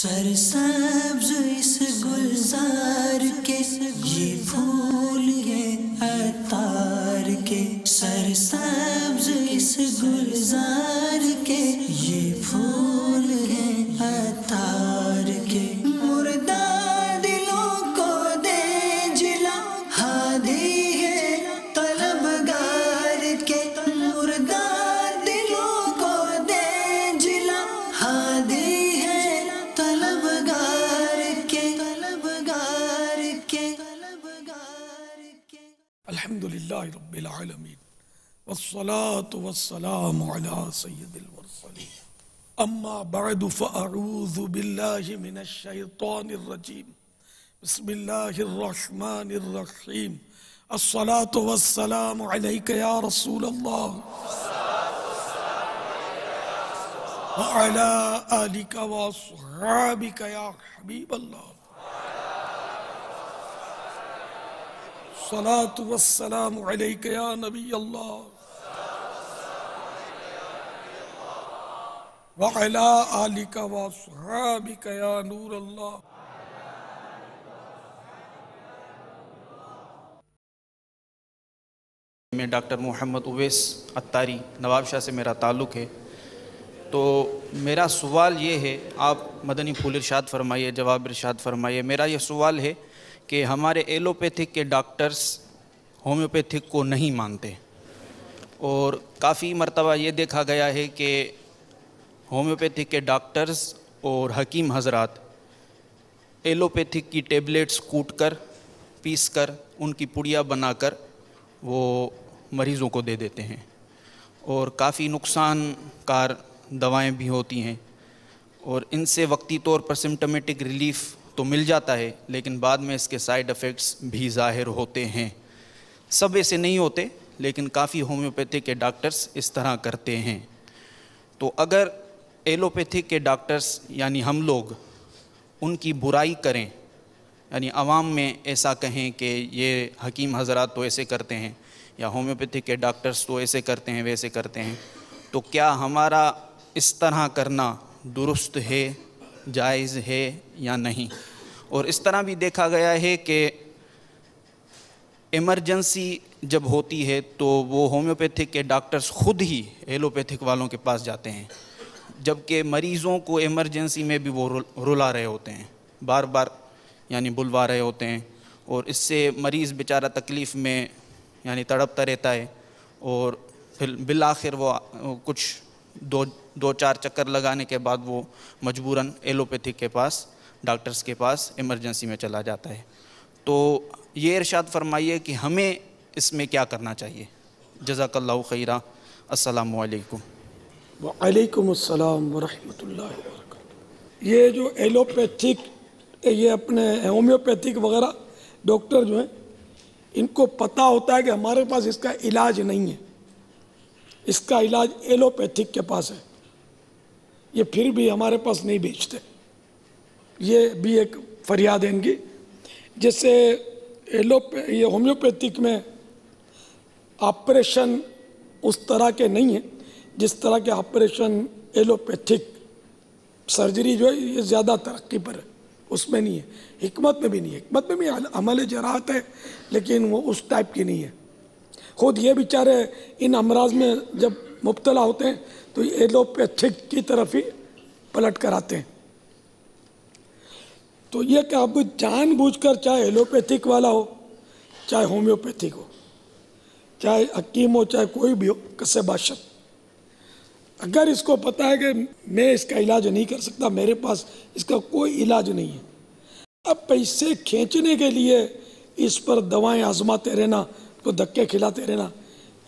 सरसब्ज इस गुलजार के ये फूल है अतार के, सरसब्ज इस गुलजार के ये फूल है अतार के। मुर्दा दिलों को दे जिला हादी है तलबगार के, मुर्दा दिलों को दे जिला हादी अल्हम्दुलिल्लाहि रब्बिल आलमीन वस्सलातु वस्सलामु अला सय्यिदिल मुरसलीन अम्मा बअदु फअऊज़ु बिल्लाहि मिनश शैतानिर रजीम बिस्मिल्लाहिर रहमानिर रहीम अस्सलातु वस्सलामु अलैका या रसूलल्लाह व अला आलिका व अस्हाबिका या हबीबल्लाह। सलातु वस्सलामु अलैका या नबी अल्लाह व अला आलिका व अस्हाबिका या नूर अल्लाह। मैं डॉक्टर मोहम्मद उवैस अत्तारी नवाबशाह से मेरा ताल्लुक़ है। तो मेरा सवाल ये है, आप मदनी फूल इरशाद फरमाइए, जवाब इरशाद फरमाइए। मेरा ये सवाल है कि हमारे एलोपैथिक के डॉक्टर्स होम्योपैथिक को नहीं मानते और काफ़ी मर्तबा ये देखा गया है कि होम्योपैथिक के डॉक्टर्स और हकीम हजरात एलोपैथिक की टेबलेट्स कूट कर पीस कर उनकी पुड़िया बनाकर वो मरीज़ों को दे देते हैं और काफ़ी नुकसानकार दवाएं भी होती हैं और इनसे वक्ती तौर पर सिम्टमेटिक रिलीफ़ तो मिल जाता है, लेकिन बाद में इसके साइड इफ़ेक्ट्स भी ज़ाहिर होते हैं। सब ऐसे नहीं होते, लेकिन काफ़ी होम्योपैथिक के डॉक्टर्स इस तरह करते हैं। तो अगर एलोपैथिक के डॉक्टर्स यानी हम लोग उनकी बुराई करें, यानी आवाम में ऐसा कहें कि ये हकीम हजरात तो ऐसे करते हैं या होम्योपैथिक के डॉक्टर्स तो ऐसे करते हैं वैसे करते हैं, तो क्या हमारा इस तरह करना दुरुस्त है, जायज़ है या नहीं? और इस तरह भी देखा गया है कि इमरजेंसी जब होती है तो वो होम्योपैथिक के डॉक्टर्स ख़ुद ही एलोपैथिक वालों के पास जाते हैं, जबकि मरीज़ों को इमरजेंसी में भी वो रुला रहे होते हैं, बार बार यानी बुलवा रहे होते हैं और इससे मरीज़ बेचारा तकलीफ़ में यानी तड़पता रहता है और फिर बिल आखिर वो कुछ दो चार चक्कर लगाने के बाद वो मजबूरन एलोपैथिक के पास डॉक्टर्स के पास इमरजेंसी में चला जाता है। तो ये इरशाद फरमाइए कि हमें इसमें क्या करना चाहिए। जज़ाकल्लाहु खैरा। अस्सलामु अलैकुम। व अलैकुम अस्सलाम व रहमतुल्लाहि व बरकातहू। ये जो एलोपैथिक, ये अपने होम्योपैथिक वगैरह डॉक्टर जो हैं, इनको पता होता है कि हमारे पास इसका इलाज नहीं है, इसका इलाज एलोपैथिक के पास है, ये फिर भी हमारे पास नहीं बेचते। ये भी एक फरियाद है इनकी। जैसे ये होम्योपैथिक में ऑपरेशन उस तरह के नहीं है जिस तरह के ऑपरेशन एलोपैथिक सर्जरी जो है ये ज़्यादा तरक्की पर है, उसमें नहीं है। हिकमत में भी नहीं है, हिकमत में भी अमल जराहत है, लेकिन वो उस टाइप की नहीं है। खुद ये बेचारे इन अमराज में जब मुब्तला होते हैं तो एलोपैथिक की तरफ ही पलट कर आते हैं। तो ये कि अब जानबूझकर, चाहे एलोपैथिक वाला हो चाहे होम्योपैथिक हो, चाहे हकीम हो चाहे कोई भी हो, कसे बादशाह, अगर इसको पता है कि मैं इसका इलाज नहीं कर सकता, मेरे पास इसका कोई इलाज नहीं है, अब पैसे खींचने के लिए इस पर दवाएं आजमाते रहना, को धक्के खिलाते रहना,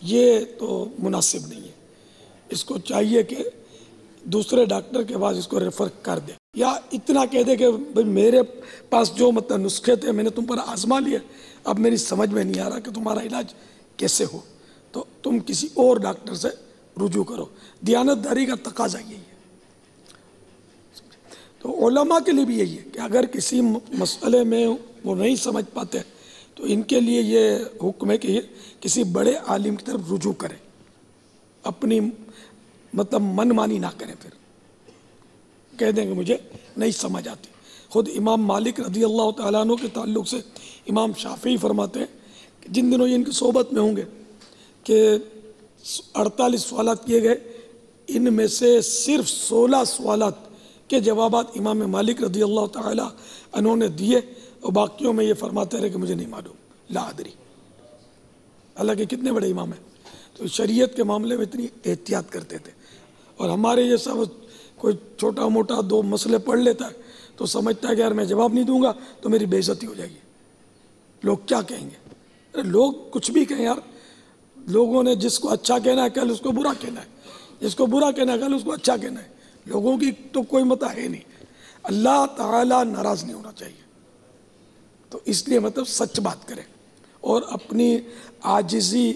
ये तो मुनासिब नहीं है। इसको चाहिए कि दूसरे डॉक्टर के पास इसको रेफ़र कर दे, या इतना कह दे कि भाई मेरे पास जो मतलब नुस्खे थे मैंने तुम पर आजमा लिए, अब मेरी समझ में नहीं आ रहा कि तुम्हारा इलाज कैसे हो, तो तुम किसी और डॉक्टर से रुजू करो। दियानतदारी का तकाजा यही है। तो उलमा के लिए भी यही है कि अगर किसी मसले में वो नहीं समझ पाते तो इनके लिए ये हुक्म है कि ये किसी बड़े आलिम की तरफ रुजू करें, अपनी मतलब मनमानी ना करें। फिर कह देंगे मुझे नहीं समझ आती। ख़ुद इमाम मालिक रज़ी अल्लाह तआला अन्हु के ताल्लुक़ से इमाम शाफ़ी फरमाते हैं कि जिन दिनों ये इनकी सोबत में होंगे कि 48 सवालात किए गए, इनमें से सिर्फ 16 सवालात के जवाबात इमाम मालिक रज़ी अल्लाह तआला अन्हु ने दिए और बाकियों में ये फरमाते रहे कि मुझे नहीं मालूम, ला अदरी। हालांकि कितने बड़े इमाम हैं, तो शरीयत के मामले में इतनी एहतियात करते थे। और हमारे ये सब कोई छोटा मोटा 2 मसले पढ़ लेता है तो समझता है कि यार मैं जवाब नहीं दूंगा तो मेरी बेइज्जती हो जाएगी, लोग क्या कहेंगे। अरे लोग कुछ भी कहें यार, लोगों ने जिसको अच्छा कहना है कल उसको बुरा कहना है, जिसको बुरा कहना है कल उसको अच्छा कहना है। लोगों की तो कोई मता है नहीं। अल्लाह ताला नाराज़ नहीं होना चाहिए, तो इसलिए मतलब सच बात करें और अपनी आजिज़ी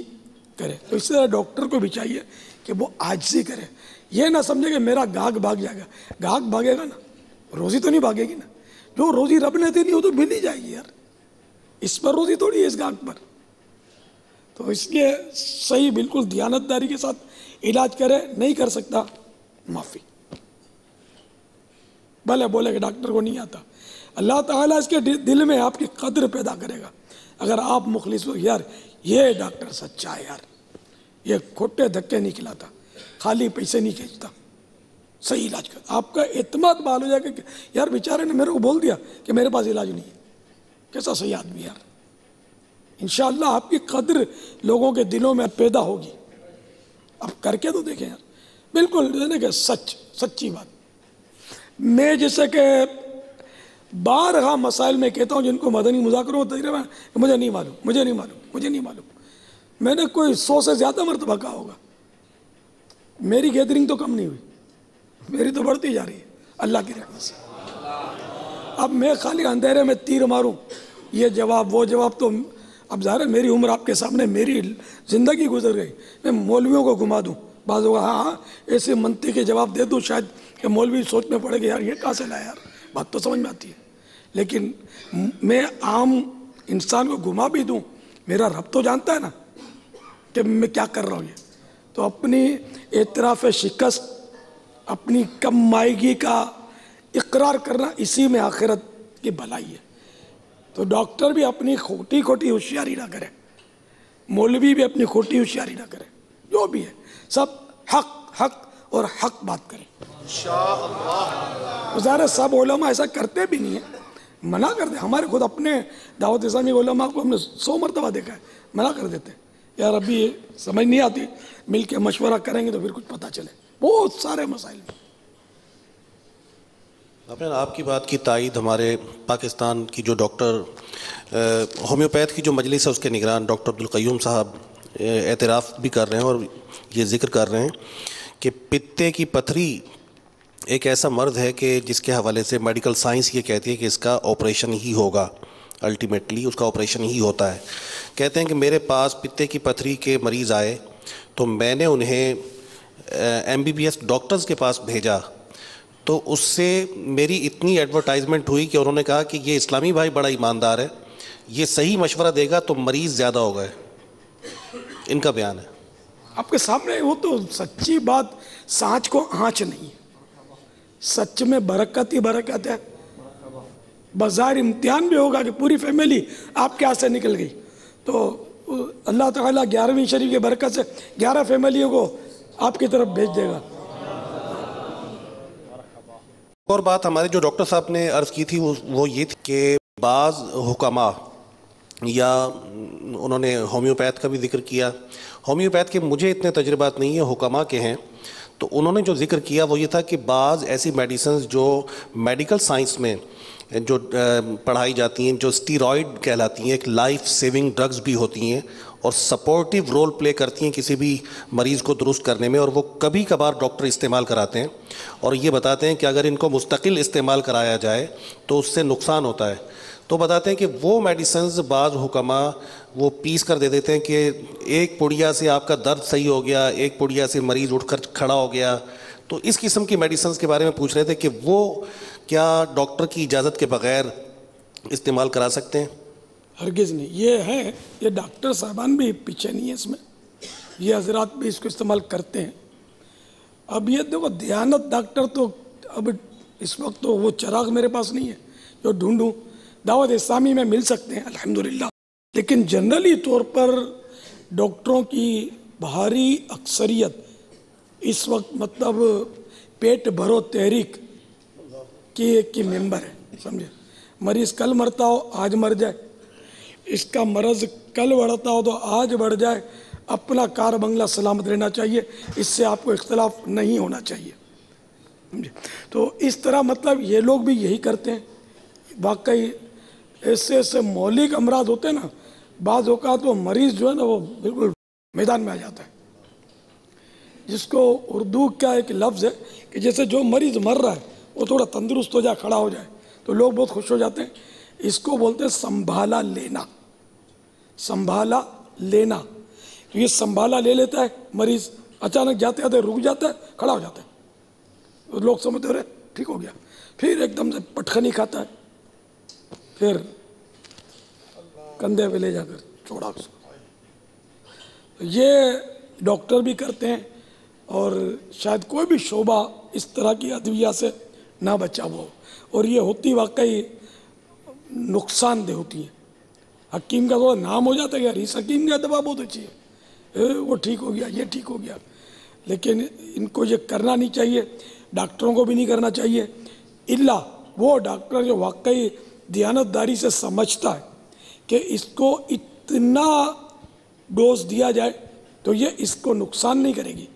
करे। तो इसी तरह डॉक्टर को भी चाहिए कि वो आजिज़ी करे, ये ना समझे कि मेरा गाहक भाग जाएगा। गाहक भागेगा ना, रोज़ी तो नहीं भागेगी ना। जो रोज़ी रब ने दी नहीं वो तो मिल ही जाएगी यार, इस पर रोज़ी थोड़ी है इस गाहक पर। तो इसलिए सही बिल्कुल दियानतदारी के साथ इलाज करे, नहीं कर सकता माफ़ी। भले बोले कि डॉक्टर को नहीं आता, अल्लाह ताला इसके दिल में आपकी कद्र पैदा करेगा। अगर आप मुखलिस हो, यार ये डॉक्टर सच्चा है यार, ये खोटे धक्के नहीं खिलाता, खाली पैसे नहीं खींचता, सही इलाज कर, आपका एतमाद बाल हो जाएगा कि यार बेचारे ने मेरे को बोल दिया कि मेरे पास इलाज नहीं है, कैसा सही आदमी यार। इंशाअल्लाह आपकी कद्र लोगों के दिलों में पैदा होगी। अब करके तो देखें यार, बिल्कुल कि सच्ची बात। मैं जैसे कि 12 मसाइल में कहता हूँ जिनको मदनी मुज़ाकरों में तजर्बा, मुझे नहीं मालूम, मुझे नहीं मालूम, मुझे नहीं मालूम। मैंने कोई 100 से ज़्यादा मरतबा कहा होगा। मेरी गैदरिंग तो कम नहीं हुई, मेरी तो बढ़ती जा रही है अल्लाह की रहमत से। अब मैं खाली अंधेरे में तीर मारूं, ये जवाब वो जवाब, तो अब ज़ाहिर है मेरी उम्र आपके सामने, मेरी ज़िंदगी गुजर गई। मैं मौलवियों को घुमा दूं, बाज़ होगा हाँ ऐसे मनती के जवाब दे दूं, शायद कि मौलवी सोच में पड़े कि यार ये कहाँ से लाया यार, बात तो समझ में आती है। लेकिन मैं आम इंसान को घुमा भी दूं, मेरा रब तो जानता है ना कि मैं क्या कर रहा हूँ। ये तो अपनी एतराफ़ शिकस्त, अपनी कम मायगी का इकरार करना, इसी में आखिरत की भलाई है। तो डॉक्टर भी अपनी खोटी खोटी होशियारी ना करे, मौलवी भी अपनी खोटी होशियारी ना करे, जो भी है सब हक हक और हक बात करें। ज़ाहिर सब उलमा ऐसा करते भी नहीं है, मना कर दे। हमारे खुद अपने दावत इस्लामी उलमा को हमने 100 मरतबा देखा है, मना कर देते यार अभी ये समझ नहीं आती, मिल के मशवरा करेंगे तो फिर कुछ पता चले, बहुत सारे मसाइल में। आपने आपकी बात की तायद हमारे पाकिस्तान की जो डॉक्टर होम्योपैथ की जो मजलिस है उसके निगरान डॉक्टर अब्दुल क़य्यूम साहब एतराफ़ भी कर रहे हैं और ये ज़िक्र कर रहे हैं कि पित्ते की पथरी एक ऐसा मर्ज़ है कि जिसके हवाले से मेडिकल साइंस ये कहती है कि इसका ऑपरेशन ही होगा, अल्टीमेटली उसका ऑपरेशन ही होता है। कहते हैं कि मेरे पास पित्ते की पथरी के मरीज़ आए तो मैंने उन्हें MBBS डॉक्टर्स के पास भेजा, तो उससे मेरी इतनी एडवर्टाइजमेंट हुई कि उन्होंने कहा कि ये इस्लामी भाई बड़ा ईमानदार है, ये सही मशवरा देगा तो मरीज़ ज़्यादा हो गए। इनका बयान है आपके सामने। वो तो सच्ची बात, सांच को आँच नहीं है, सच में बरकत ही बरकत है। बाजार इम्तिहान भी होगा कि पूरी फैमिली आपके हाथ से निकल गई, तो अल्लाह ताला 11वीं शरीफ की बरकत से 11 फैमिलियों को आपकी तरफ भेज देगा। और बात हमारे जो डॉक्टर साहब ने अर्ज़ की थी वो ये थी कि बाज़ हुक्मा, या उन्होंने होम्योपैथ का भी जिक्र किया। होम्योपैथ के मुझे इतने तजुर्बात नहीं है, हुक्मा के हैं। तो उन्होंने जो जिक्र किया वो ये था कि बाज़ ऐसी मेडिसिन जो मेडिकल साइंस में जो पढ़ाई जाती हैं, जो स्टीरॉयड कहलाती हैं, एक लाइफ सेविंग ड्रग्स भी होती हैं और सपोर्टिव रोल प्ले करती हैं किसी भी मरीज़ को दुरुस्त करने में, और वो कभी कभार डॉक्टर इस्तेमाल कराते हैं और ये बताते हैं कि अगर इनको मुस्तकिल इस्तेमाल कराया जाए तो उससे नुकसान होता है। तो बताते हैं कि वो मेडिसिन्स बाज़ हुक्मा वो पीस कर दे देते हैं कि एक पुड़िया से आपका दर्द सही हो गया, एक पुड़िया से मरीज़ उठकर खड़ा हो गया। तो इस किस्म की मेडिसिन्स के बारे में पूछ रहे थे कि वो क्या डॉक्टर की इजाज़त के बग़ैर इस्तेमाल करा सकते हैं? हरगिज़ नहीं। ये है, ये डॉक्टर साहबान भी पीछे नहीं है इसमें, ये हजरात भी इसको इस्तेमाल करते हैं। अब ये देखो, दयानत डॉक्टर तो अब इस वक्त तो वो चिराग मेरे पास नहीं है जो ढूंढूं। दावत इस्लामी में मिल सकते हैं अल्हम्दुलिल्लाह, लेकिन जनरली तौर पर डॉक्टरों की भारी अक्सरियत इस वक्त मतलब पेट भरो तहरीक की मेंबर है, समझे। मरीज़ कल मरता हो आज मर जाए, इसका मरज़ कल बढ़ता हो तो आज बढ़ जाए, अपना कार बंगला सलामत रहना चाहिए, इससे आपको इख्तलाफ नहीं होना चाहिए, समझे। तो इस तरह मतलब ये लोग भी यही करते हैं। वाकई ऐसे ऐसे मौलिक अमराज होते हैं ना, बाज़ औक़ात वो मरीज़ जो है ना वो बिल्कुल मैदान में आ जाता है, जिसको उर्दू का एक लफ्ज़ है कि जैसे जो मरीज़ मर रहा है वो थोड़ा तंदुरुस्त हो जाए, खड़ा हो जाए तो लोग बहुत खुश हो जाते हैं। इसको बोलते हैं संभाला लेना, संभाला लेना। तो ये संभाला ले लेता है मरीज़, अचानक जाते जाते रुक जाता है, खड़ा हो जाता है, तो लोग समझते रहे ठीक हो गया, फिर एकदम से पटखनी खाता है, फिर कंधे पे ले जाकर छोड़ा उसको। तो ये डॉक्टर भी करते हैं और शायद कोई भी शोबा इस तरह की अद्विया से ना बचा हुआ हो, और ये होती वाकई नुकसानदेह होती है। हकीम का थोड़ा नाम हो जाता है यार इस हकीम की दवा बहुत अच्छी है, वो ठीक हो गया, ये ठीक हो गया, लेकिन इनको ये करना नहीं चाहिए, डॉक्टरों को भी नहीं करना चाहिए। इल्ला वो डॉक्टर जो वाकई दियानतदारी से समझता है कि इसको इतना डोज दिया जाए तो ये इसको नुकसान नहीं करेगी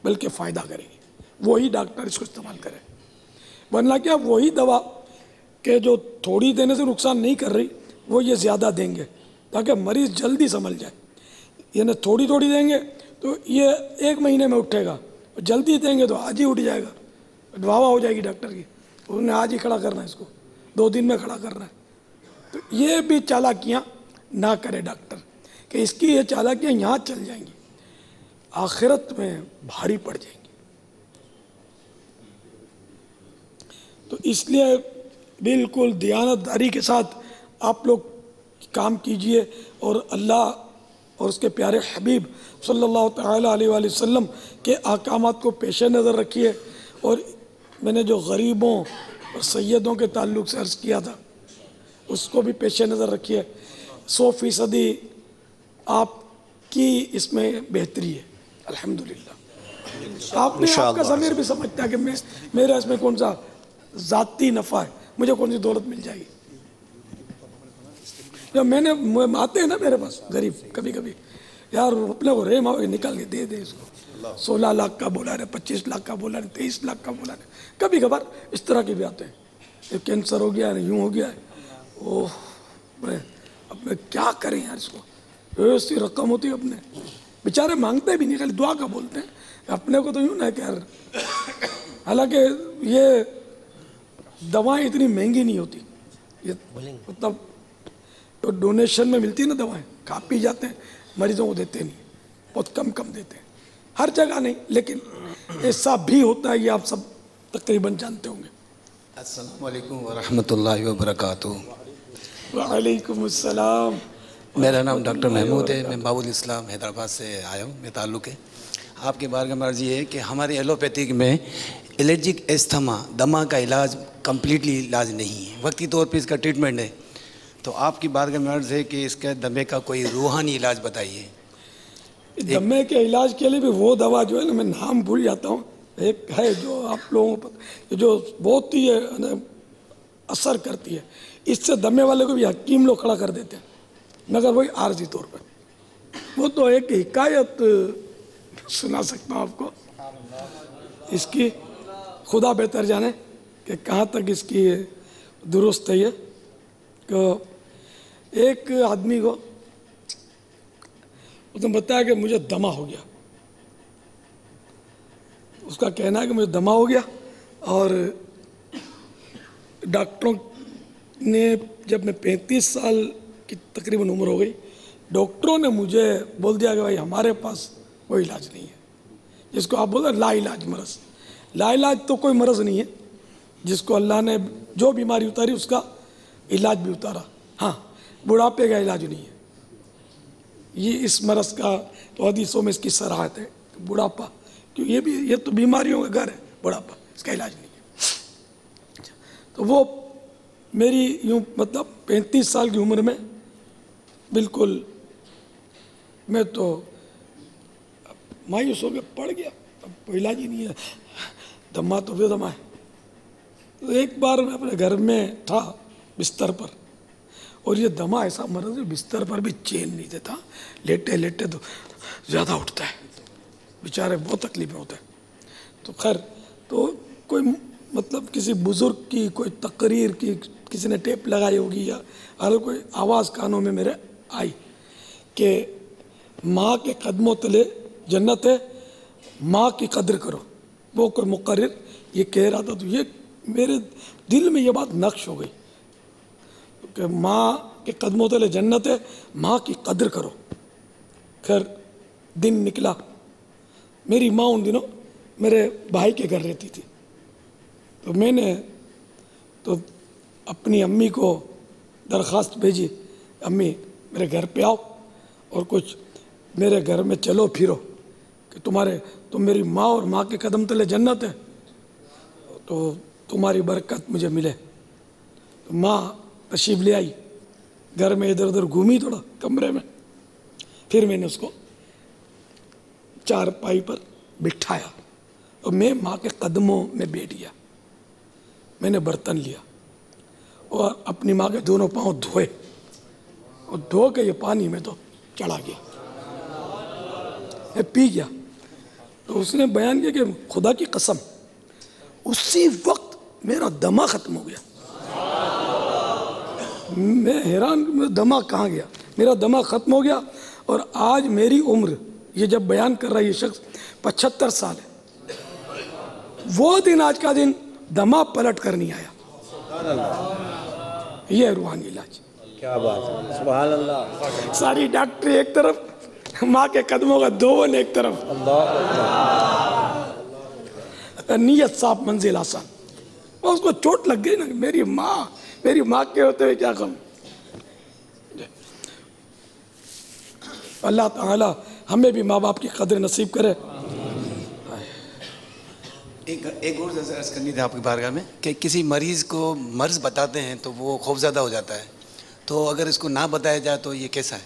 बल्कि फ़ायदा करेगी, वही डॉक्टर इसको इस्तेमाल करे। वरना क्या वही दवा के जो थोड़ी देने से नुकसान नहीं कर रही वो ये ज़्यादा देंगे ताकि मरीज़ जल्दी संभल जाए। यानी थोड़ी थोड़ी देंगे तो ये 1 महीने में उठेगा, जल्दी देंगे तो आज ही उठ जाएगा, वाह हो जाएगी डॉक्टर की, उन्हें आज ही खड़ा करना है, इसको 2 दिन में खड़ा करना है। तो ये भी चालाकियाँ ना करे डॉक्टर कि इसकी ये चालाकियाँ यहाँ चल जाएंगी, आखिरत में भारी पड़ जाएंगी। तो इसलिए बिल्कुल दियानतदारी के साथ आप लोग काम कीजिए और अल्लाह और उसके प्यारे हबीब सल्लल्लाहु तआला अलैहि वसल्लम के अहकामात को पेश नज़र रखिए। और मैंने जो गरीबों और सैयदों के ताल्लुक़ से अर्ज़ किया था उसको भी पेश नज़र रखिए। 100% आपकी इसमें बेहतरी है अल्हम्दुलिल्लाह। आपने आपका ज़मीर भी समझता है कि मेरा इसमें कौन सा ज़ाती नफ़ा है, मुझे कौन सी दौलत मिल जाएगी। जब मैंने आते हैं ना मेरे पास गरीब, कभी कभी यार अपने को रेम आओगे निकाल के दे दे इसको, 16 लाख का बोला है, 25 लाख का बोला है, 23 लाख का बोला है, कभी कभार इस तरह के भी आते हैं, ये कैंसर हो गया है, यूँ हो गया है, ओह अब मैं क्या करें यार, इसको ऐसी रकम होती है, अपने बेचारे मांगते भी नहीं, खाली दुआ का बोलते हैं। अपने को तो यूँ ना कि यार, हालांकि ये दवाएं इतनी महंगी नहीं होती, ये मतलब तो डोनेशन में मिलती है ना दवाएं, खा पी जाते हैं, मरीजों को देते नहीं, बहुत कम कम देते हैं, हर जगह नहीं, लेकिन ऐसा भी होता है, ये आप सब तकरीबन जानते होंगे। अस्सलामु अलैकुम व रहमतुल्लाहि व बरकातुहू। वालेकुम अस्सलाम। मेरा नाम डॉक्टर महमूद है, मैं बाबुल इस्लाम हैदराबाद से आया हूँ, मैं ताल्लुक़ है। आपके बारे में अर्ज़ी है कि हमारे एलोपैथिक में एलर्जिक एस्थमा दमा का इलाज कम्प्लीटली इलाज नहीं है, वक्ती तौर पे इसका ट्रीटमेंट है, तो आपकी बारगाह में अर्ज़ है कि इसका दमे का कोई रूहानी इलाज बताइए। दमे के इलाज के लिए भी वो दवा जो है ना, मैं नाम भूल जाता हूँ, एक है जो आप लोगों को जो बहुत ही असर करती है, इससे दमे वाले को भी हकीम लोग खड़ा कर देते हैं, मगर वही आर्जी तौर पर। वो तो एक हिकायत सुना सकता हूँ आपको इसकी, खुदा बेहतर जाने कि कहाँ तक इसकी दुरुस्त है। ये तो एक आदमी को उसने बताया कि मुझे दमा हो गया, उसका कहना है कि मुझे दमा हो गया, और डॉक्टरों ने, जब मैं 35 साल की तकरीबन उम्र हो गई, डॉक्टरों ने मुझे बोल दिया कि भाई हमारे पास कोई इलाज नहीं है, जिसको आप बोल रहे ला इलाज मरज़। ला इलाज तो कोई मरज़ नहीं है, जिसको अल्लाह ने जो बीमारी उतारी उसका इलाज भी उतारा। हाँ, बुढ़ापे का इलाज नहीं है, ये इस मरज़ का तो हदीसों में इसकी सराहत है, बुढ़ापा, क्यों ये भी, ये तो बीमारियों का घर है बुढ़ापा, इसका इलाज नहीं है। तो वो मेरी यूँ मतलब 35 साल की उम्र में बिल्कुल मैं तो मायूस हो गया, पड़ गया, अब कोई इलाज ही नहीं है, दमा तो बेदमा है। तो एक बार मैं अपने घर में था बिस्तर पर, और ये दमा ऐसा मर्ज है बिस्तर पर भी चैन नहीं देता, लेटे लेटे तो ज़्यादा उठता है, बेचारे बहुत तकलीफ में होते हैं। तो खैर तो कोई मतलब किसी बुज़ुर्ग की कोई तकरीर की किसी ने टेप लगाई होगी या अगर कोई आवाज़ कानों में मेरे आई कि माँ के कदमों तले जन्नत है, माँ की कदर करो, वो कोई मुकर्रिर ये कह रहा था, तो ये मेरे दिल में ये बात नक्श हो गई कि माँ के कदमों तले जन्नत है, माँ की कदर करो। खैर दिन निकला, मेरी माँ उन दिनों मेरे भाई के घर रहती थी, तो मैंने तो अपनी अम्मी को दरख्वास्त भेजी, अम्मी मेरे घर पे आओ और कुछ मेरे घर में चलो फिरो कि तुम मेरी माँ और माँ के कदम तले जन्नत है, तो तुम्हारी बरकत मुझे मिले। तो माँ तशरीफ ले आई, घर में इधर उधर घूमी थोड़ा कमरे में, फिर मैंने उसको चारपाई पर बिठाया और मैं माँ के कदमों में बैठ गया। मैंने बर्तन लिया और अपनी माँ के दोनों पांव धोए और धो के ये पानी में तो चढ़ा गया, मैं पी गया। तो उसने बयान किया कि खुदा की कसम उसी वक्त मेरा दमा ख़त्म हो गया। मैं हैरान, मेरा दमा कहाँ गया, मेरा दमा ख़त्म हो गया। और आज मेरी उम्र, ये जब बयान कर रहा है ये शख्स 75 साल है, वो दिन आज का दिन दमा पलट कर नहीं आया। ये है रूहानी इलाज। क्या बात है, सुभान अल्लाह। सारी डॉक्टरी एक तरफ, माँ के कदमों का दोवन एक तरफ, नीयत साफ मंजिल आसान। और उसको चोट लग गई ना, मेरी माँ के होते हुए क्या कम। अल्लाह ताला हमें भी माँ बाप की कदर नसीब करे। एक और अर्ज करनी थी आपकी बारगाह में कि किसी मरीज़ को मर्ज़ बताते हैं तो वो खौफज़दा हो जाता है, तो अगर इसको ना बताया जाए तो ये कैसा है?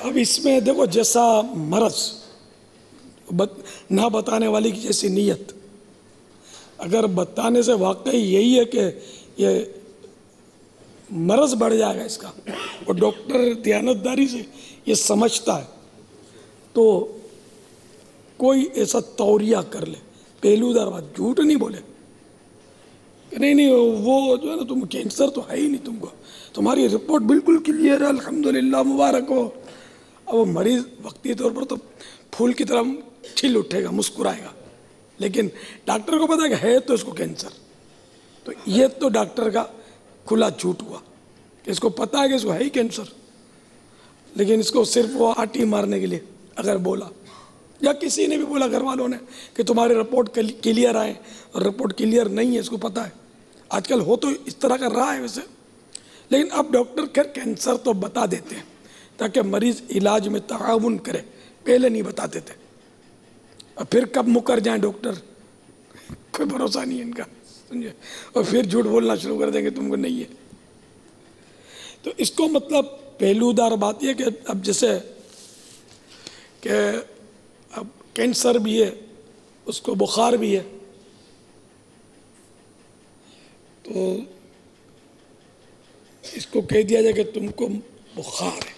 अब इसमें देखो, जैसा मर्ज़ ना बताने वाले की जैसी नीयत, अगर बताने से वाकई यही है कि ये मर्ज़ बढ़ जाएगा इसका, और डॉक्टर दयानतदारी से ये समझता है, तो कोई ऐसा तौरिया कर ले, पहलूदार बात, झूठ नहीं बोले कि नहीं वो जो है ना, तुम कैंसर तो है ही नहीं, तुमको तुम्हारी रिपोर्ट बिल्कुल क्लियर है, अल्हम्दुलिल्लाह, मुबारक हो। अब वो मरीज़ वक्ती तौर पर तो फूल की तरह खिल उठेगा, मुस्कुराएगा, लेकिन डॉक्टर को पता है तो इसको कैंसर। तो ये तो डॉक्टर का खुला झूठ हुआ कि इसको पता है कि इसको है ही कैंसर, लेकिन इसको सिर्फ वो आटी मारने के लिए अगर बोला, या किसी ने भी बोला घर वालों ने कि तुम्हारी रिपोर्ट क्लियर आए, और रिपोर्ट क्लियर नहीं है, इसको पता है। आजकल हो तो इस तरह का रहा है वैसे, लेकिन अब डॉक्टर खैर कैंसर तो बता देते हैं ताकि मरीज़ इलाज में ताउन करे, पहले नहीं बताते थे। और फिर कब मुकर जाए डॉक्टर, कोई भरोसा नहीं है इनका, समझे, और फिर झूठ बोलना शुरू कर देंगे तुमको नहीं है। तो इसको मतलब पहलूदार बात यह कि अब जैसे कि अब कैंसर भी है, उसको बुखार भी है, तो इसको कह दिया जाए कि तुमको बुखार है,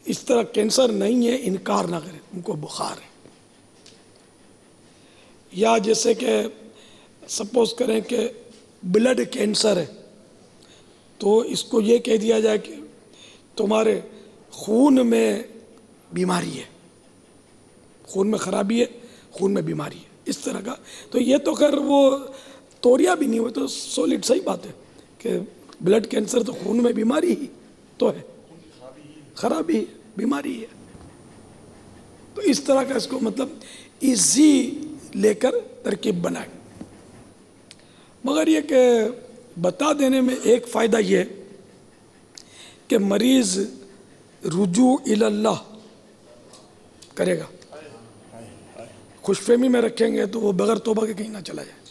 इस तरह कैंसर नहीं है इनकार ना करें, तुमको बुखार है। या जैसे कि सपोज करें कि ब्लड कैंसर है, तो इसको ये कह दिया जाए कि तुम्हारे खून में बीमारी है, खून में खराबी है, खून में बीमारी है, इस तरह का। तो ये तो खैर वो तोरिया भी नहीं हुआ, तो सॉलिड सही बात है कि ब्लड कैंसर तो खून में बीमारी ही तो है, खराबी बीमारी है। तो इस तरह का इसको मतलब इजी लेकर तरकीब बनाए। मगर ये कि बता देने में एक फ़ायदा ये कि मरीज़ रुजू इल्लाह करेगा, खुशफहमी में रखेंगे तो वो बगैर तौबा के कहीं ना चला जाए।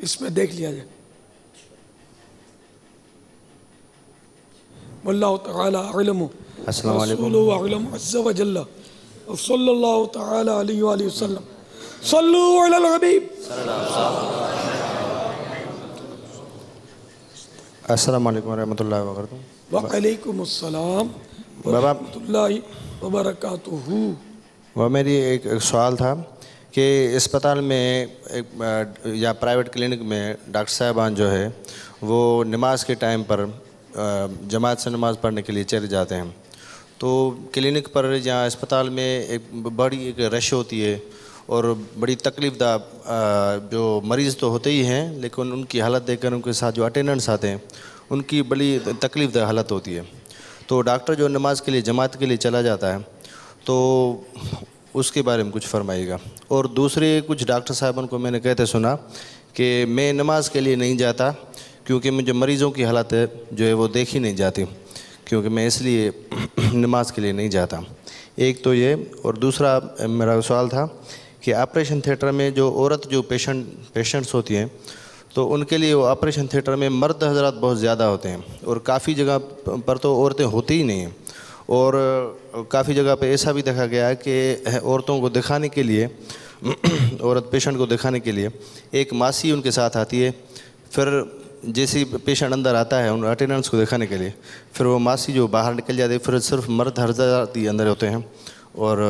इसमें देख लिया जाए। वल्लाहु तआला अअलम अस्सलाम वालेकुम। रसूलुहु अअलम अज़्ज़ा व जल्ला व सल्लल्लाहु तआला अलैहि व आलिहि वसल्लम। सल्लु अलल हबीब। अस्सलाम वालेकुम रहमतुल्लाहि व बरकातहू। व अलैकुम अस्सलाम व बाबा रहमतुल्लाहि व बरकातहू। वह मेरी एक सवाल था कि अस्पताल में या प्राइवेट क्लिनिक में डॉक्टर साहबान जो है वो नमाज के टाइम पर जमात से नमाज़ पढ़ने के लिए चले जाते हैं, तो क्लिनिक पर या अस्पताल में एक बड़ी एक रश होती है और बड़ी तकलीफ़दा जो मरीज़ तो होते ही हैं, लेकिन उनकी हालत देखकर उनके साथ जो अटेंडेंट्स आते हैं उनकी बड़ी तकलीफ़दा हालत होती है। तो डॉक्टर जो नमाज के लिए जमात के लिए चला जाता है तो उसके बारे में कुछ फरमाइएगा। और दूसरे कुछ डॉक्टर साहबन को मैंने कहते सुना कि मैं नमाज के लिए नहीं जाता क्योंकि मुझे मरीज़ों की हालत जो है वो देखी नहीं जाती, क्योंकि मैं इसलिए नमाज के लिए नहीं जाता। एक तो ये, और दूसरा मेरा सवाल था कि ऑपरेशन थिएटर में जो औरत जो पेशेंट्स होती हैं तो उनके लिए वो ऑपरेशन थिएटर में मर्द हजरात बहुत ज़्यादा होते हैं और काफ़ी जगह पर तो औरतें होती ही नहीं हैं, और काफ़ी जगह पे ऐसा भी देखा गया है कि औरतों को दिखाने के लिए औरत पेशेंट को दिखाने के लिए एक मासी उनके साथ आती है, फिर जैसे पेशेंट अंदर आता है उन अटेंडेंट्स को दिखाने के लिए फिर वो मासी जो बाहर निकल जाती है, फिर सिर्फ मर्द हजरात ही अंदर होते हैं, और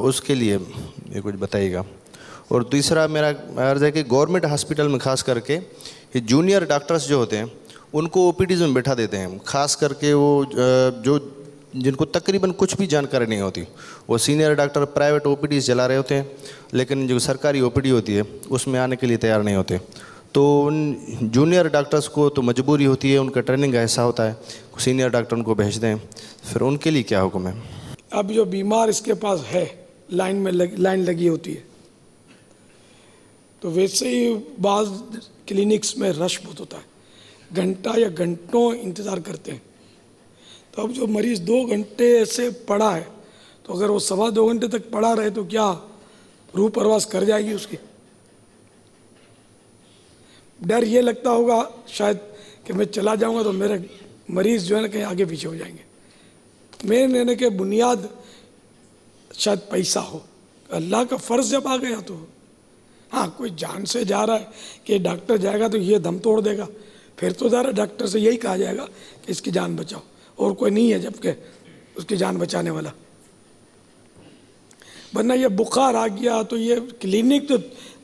उसके लिए ये कुछ बताइएगा। और तीसरा मेरा अर्ज़ है कि गवर्नमेंट हॉस्पिटल में ख़ास करके ये जूनियर डॉक्टर्स जो होते हैं उनको ओपीडीज़ में बैठा देते हैं, ख़ास करके वो जो जिनको तकरीबन कुछ भी जानकारी नहीं होती, वो सीनियर डॉक्टर प्राइवेट ओपीडीज़ चला रहे होते हैं, लेकिन जो सरकारी ओपीडी होती है उसमें आने के लिए तैयार नहीं होते। तो उन जूनियर डॉक्टर्स को तो मजबूरी होती है, उनका ट्रेनिंग ऐसा होता है, सीनियर डॉक्टर उनको भेज दें, फिर उनके लिए क्या हुक्म है? अब जो बीमार इसके पास है लाइन लगी होती है, तो वैसे ही बाज़ क्लिनिक्स में रश बहुत होता है, घंटा या घंटों इंतज़ार करते हैं। तो अब जो मरीज़ 2 घंटे से पड़ा है, तो अगर वो 2.25 घंटे तक पड़ा रहे तो क्या रूह परवास कर जाएगी उसकी? डर ये लगता होगा शायद कि मैं चला जाऊंगा तो मेरे मरीज़ जो है ना कहीं आगे पीछे हो जाएंगे। मेन लेने के बुनियाद शायद पैसा हो, अल्लाह का फ़र्ज़ जब आ गया तो हाँ, कोई जान से जा रहा है कि डॉक्टर जाएगा तो ये दम तोड़ देगा, फिर तो ज़रा डॉक्टर से यही कहा जाएगा कि इसकी जान बचाओ, और कोई नहीं है जबकि उसकी जान बचाने वाला। वरना ये बुखार आ गया तो ये क्लिनिक तो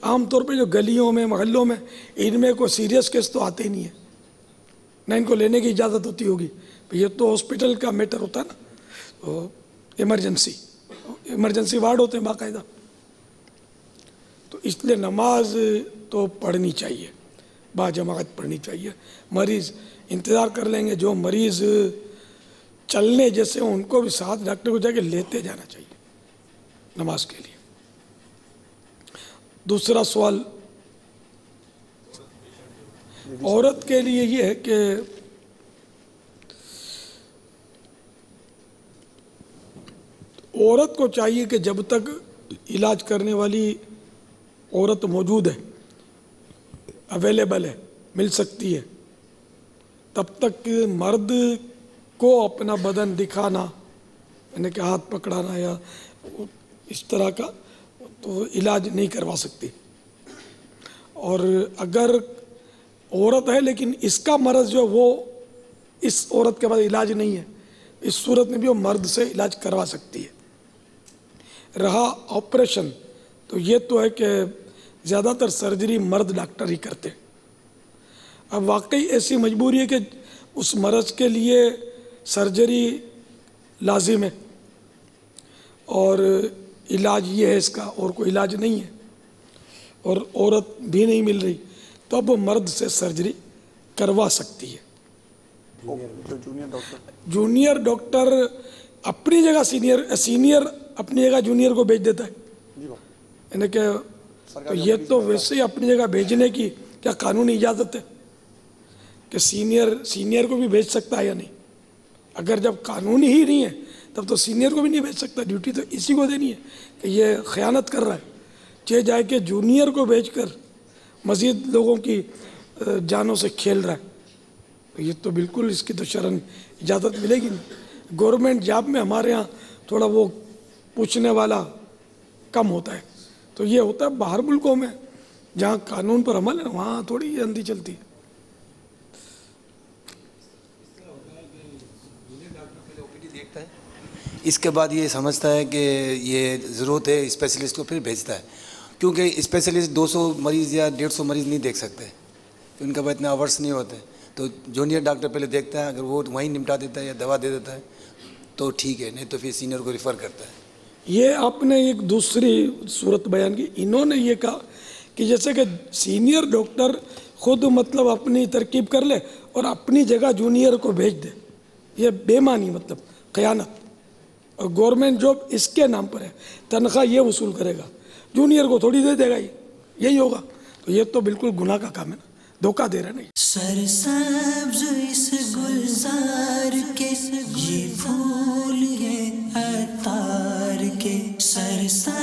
आमतौर पे जो गलियों में मोहल्लों में इनमें कोई सीरियस केस तो आते ही नहीं है, ना इनको लेने की इजाज़त होती होगी। ये तो हॉस्पिटल का मैटर होता है ना, तो इमरजेंसी वार्ड होते हैं बाकायदा। तो इसलिए नमाज तो पढ़नी चाहिए, बाजमात पढ़नी चाहिए। मरीज़ इंतज़ार कर लेंगे, जो मरीज़ चलने जैसे उनको भी साथ डॉक्टर को जाके लेते जाना चाहिए नमाज के लिए। दूसरा सवाल औरत के लिए ये है कि औरत को चाहिए कि जब तक इलाज करने वाली औरत मौजूद है, अवेलेबल है, मिल सकती है, तब तक मर्द को अपना बदन दिखाना, यानी कि हाथ पकड़ाना या इस तरह का, तो इलाज नहीं करवा सकती। और अगर औरत है लेकिन इसका मर्ज़ जो वो इस औरत के पास इलाज नहीं है, इस सूरत में भी वो मर्द से इलाज करवा सकती है। रहा ऑपरेशन, तो ये तो है कि ज़्यादातर सर्जरी मर्द डॉक्टर ही करते हैं। अब वाकई ऐसी मजबूरी है कि उस मर्ज़ के लिए सर्जरी लाजिम है और इलाज ये है इसका, और कोई इलाज नहीं है, और औरत भी नहीं मिल रही, तो अब वो मर्द से सर्जरी करवा सकती है। जूनियर डॉक्टर अपनी जगह सीनियर अपनी जगह जूनियर को भेज देता है, यानी कि तो ये तो वैसे ही अपनी जगह भेजने की क्या कानूनी इजाज़त है कि सीनियर को भी भेज सकता है या नहीं? अगर जब कानूनी ही नहीं है तब तो सीनियर को भी नहीं भेज सकता, ड्यूटी तो इसी को देनी है कि ये ख़यानत कर रहा है। चाहे जाए कि जूनियर को भेजकर मज़ीद लोगों की जानों से खेल रहा है, तो ये तो बिल्कुल इसकी तो शरन इजाज़त मिलेगी नहीं। गवर्नमेंट जॉब में हमारे यहाँ थोड़ा वो पूछने वाला कम होता है, तो ये होता है बाहर मुल्कों में जहाँ कानून पर अमल है, वहाँ थोड़ी ये अंधी चलती है। इसके बाद ये समझता है कि ये ज़रूरत है स्पेशलिस्ट को, फिर भेजता है, क्योंकि स्पेशलिस्ट 200 मरीज़ या 150 मरीज़ नहीं देख सकते, उनके पास इतने आवर्स नहीं होते। तो जूनियर डॉक्टर पहले देखता है, अगर वो वहीं निपटा देता है या दवा दे देता है तो ठीक है, नहीं तो फिर सीनियर को रिफ़र करता है। ये आपने एक दूसरी सूरत बयान की, इन्होंने ये कहा कि जैसे कि सीनियर डॉक्टर खुद मतलब अपनी तरकीब कर ले और अपनी जगह जूनियर को भेज दे, ये बेमानी मतलब ख़यानत। और गवर्नमेंट जॉब इसके नाम पर है, तनख्वाह ये वसूल करेगा, जूनियर को थोड़ी दे देगा, यही होगा। तो ये तो बिल्कुल गुनाह का काम है ना, धोखा दे रहा नहीं। सरसब्ज इस गुलजार के ये फूल है अतार के, सरसब्ज